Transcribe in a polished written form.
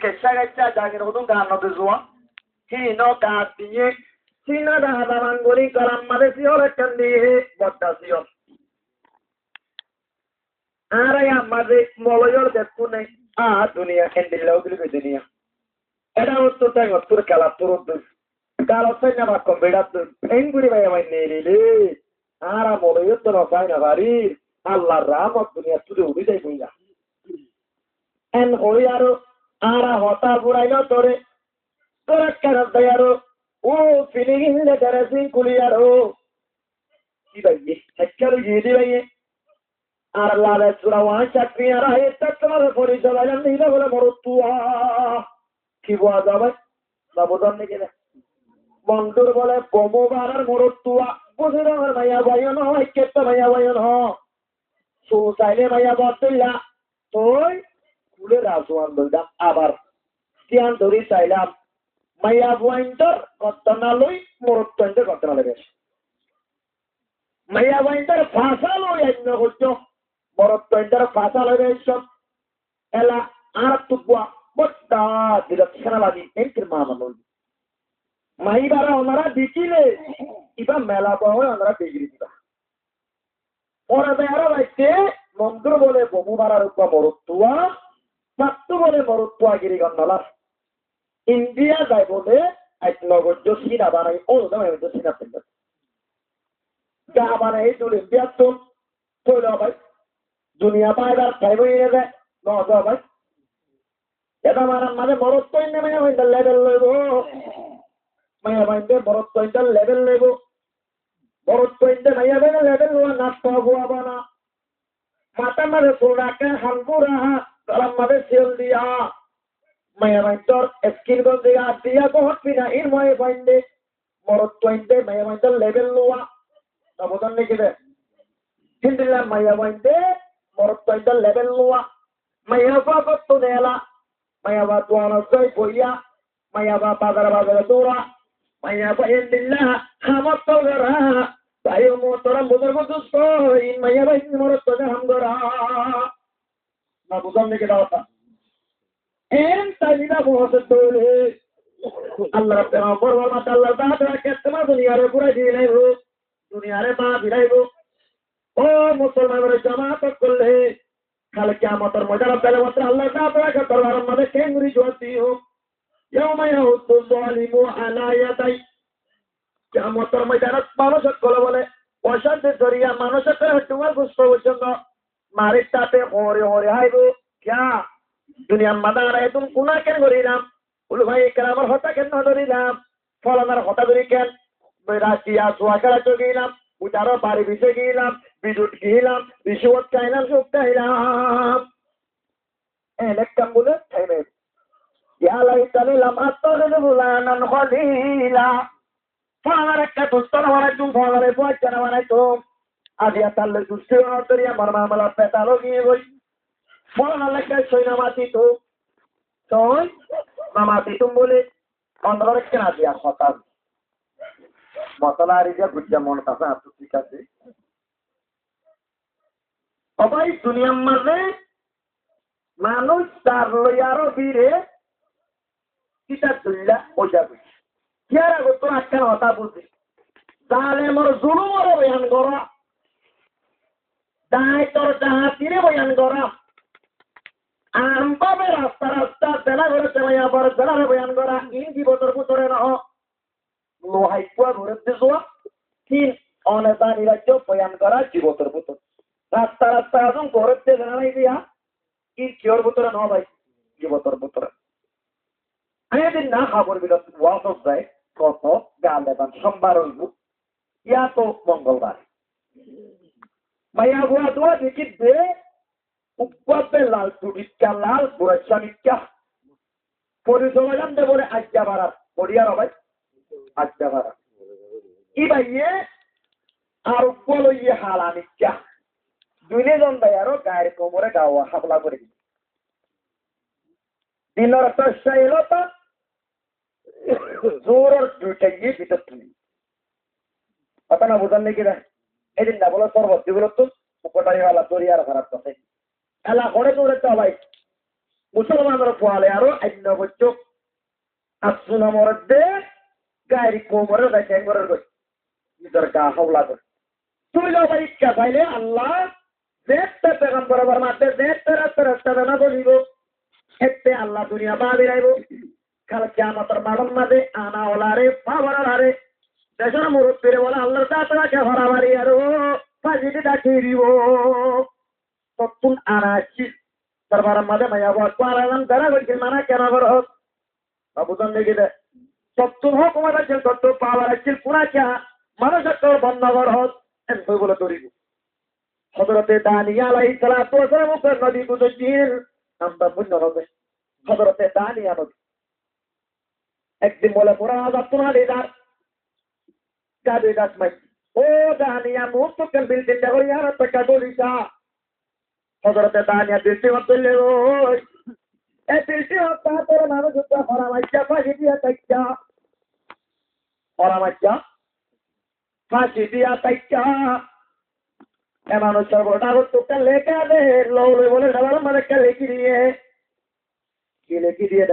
kesha gacha jagir hudun ga no duzwa hi no ka tiye sina da da mangori kalam made siore kandi botta sior ara ya made moloyor dekune a dunia endillo gulu dunia era utto tay uttur kala turud kala senya ba kombedatu enguri vaya vannerile ara moloyor to no sai na vari Allah rahmat dunia tude udi dai buya en hoyaro ara hota buraino tore tore kana dayaro o feeling le darasi kuliyaro ibaye hakkaru yidi baye ara la surawa chakri ara etakmar fori jalan nila bola morutua ki boada ba babudan ne keda mondur bole bomo barar morutua buzira maya bayo no ikketta maya bayo no so saile maya batilla toy kule rasuan dolda abar tian dori sailam maya bointer kotanaloi morotende kotanalege maya bointer fasalo yanno hojjo morotende fasalo geso ela artubwa botta direksana lagi entir mamano mai bara onara dikile iba mela boy onara digri diba ora beara baite mondur bole bomu barar uppa morottua sattu bole morottua giri gonnala India jai bole aitnogo josina banai all the way josina pinda ga banai dul India to lo bai dunia baidar thaibo ine no do bai eda maran mane morotto inne me hoy level lego maya bainde morotto inda level lego morotto inda maya bainde level wa nasto huwa bana mata mare suraka hambura kalam made sil dia maya baindor skill go dia ko hotpina in moy bainde morotto inde maya bainde level wa na bodan ne kide hindilla maya bainde morotto inde level wa maya ba ko tunela maya ba tuana sai boya maya ba bagara dura maya ba indilla hamato gara bayo motora budurgo dusto in maya ba in morotto de hamgara na bodan ne kida hota en talida bohot dole Allah rabbana borwa ma Allah da da ketma dunia re pura dilai ho dunia re ba dilai ho o musulman re jamaat kulle kal kiamat mojara pele matra Allah da da ka darbar made kenguri joti ho yawma yahudu zalimu ala yaday kiamat mojara মানুষ call বলে অশান্তি জরিয়া মানুষের হটুয়ার গুস্ত বসন্ত মারিটাতে হরে হরে হাইবো কিয়া দুনিয়া Madara এতুম কুনা কেন করিলাম বলো ভাই কেন আমার হতা কেন ধরিলাম ফলানার হতা ধরি কেন রাশিয়া সোয়া খেলা চগিলাম উটারো বাড়ি বিষে গিলাম বিদ্যুৎ গিলাম রিসুয়াত খাইলাম সুখ খাইলাম এনেকাম বলে খাইবে ইয়া লাইতানি লাম আত্তাখিযু ফুলানান খলিলা ফলানার একটা দোস্তর বানাইতুম ফলানারে পয়সা বানাইতুম আজিয়া তাহলে দুষ্টি অন্তরিয়া আমার মামলা পেতালো গিয়ে বই ফলানার লেখা সইনা মাতি তো তোই মামাতি তুম বলে অন্ধকার কেন দিয়া হতাশ মশলা রিজা বুঝা মন কাছে আপনি ঠিক আছে সবাই দুনিয়ার মাঝে মানুষ তার লইয়ারও বীরে কিতা দুল্লা ওজা বুঝি কিয়ারা গো তো আজকাল হতা বুঝি তাহলে মোর জুলুমর বয়ান করা দায় তোর ডাহাতিরে বয়ান করা আমভাবে রাস্তা রাস্তা বেলা করে চেমাইয়া পর বেলারে বয়ান করা ইন জীবতর পুতরে নহ লোহাই কুয়া ঘুরে যোৱা কি অনেতা নিরাজ্য বয়ান করা জীবতর পুতর রাস্তা রাস্তা আসুন ঘরেতে জানাই দিয়া কি কিয়র পুতরে নহ ভাই জীবতর পুতরে আমি এদিন না খবর বিরত ওয়াসব যায় কত গাল দেবান সোমবার হইব ইয়া তো মঙ্গলবার মাইয়া বুয়া দোয়া দেখি দে উপরে লাল টুটিকা লাল বুড়াশানিকা পরিচয় জানতে বলে আজ্ঞা বাড়া পড়িয়ার ভাই আজ্ঞা বাড়া কি ভাইয়ে আর উপর ইয়ে হালানিকা দুইনে জন ভাই আরো গায়ের কোমরে গাওয়া হাবলা করে দিল দিনের চেষ্টা এলো তা জোরের দুইটা গিয়ে ভিতর তুলি কথা না বোঝান নাকি রে এদিন না বলো সর্বত্র বলো তো উপটাই হালা দরিয়ার খারাপ কথা এলা ঘরে দৌড়ে তো ভাই মুসলমানের ফলে আরো অন্য হচ্ছে আসুন আমার গাড়ি কোমরে দেখে করে নিজের গা হাওলা করে তুমি যাবার ইচ্ছা চাইলে আল্লাহ দেখতে পেগাম বরাবর মাঠে দেখতে রাস্তা রাস্তা বেনা বলিব দেখতে আল্লাহ দুনিয়া বা বেড়াইব কালকে আমাদের মাঠের মাঝে আনা ওলারে পাওয়ার আরে দেশের মুরব্বীরে বলে আল্লাহর দাঁতরাকে ভরা মারি আরো ফাঁসিতে ডাকিয়ে দিব তখন আনা আসছি তারপর মাঝে মাইয়া বলাম তারা বলছে মানা কেন বড় হোক বাবুজন লেগে দেয় সত্তর হোক আমার আছে সত্তর পাওয়ার আছে পুরাটা মানুষের বন্ধ বড় হোক এমন বলে তরিব হযরতে দানিয়া আলাইহিস সালাতু ওয়াস সালাম উপর নবী বুঝেছিলেন আমরা পুণ্য হবে হযরতে দানিয়া নবী একদিন বলে পুরা আজাদ তোমার এদার কাবে দাস মাই ও দানিয়া মুক্ত কর বিলদিন দেখো ইয়ার টাকা বলিসা হযরতে দানিয়া দিতে বললে ওই এই দিতে হতা তোর মানুষ তো ফরামাইয়া ফাঁসি দিয়া তাইকা ফরামাইয়া ফাঁসি দিয়া তাইকা মানুষের বড় তোকে লেখা দে লো বলে ডাবার মানে লেখি দিয়ে কি লেখি দিয়ে দেয়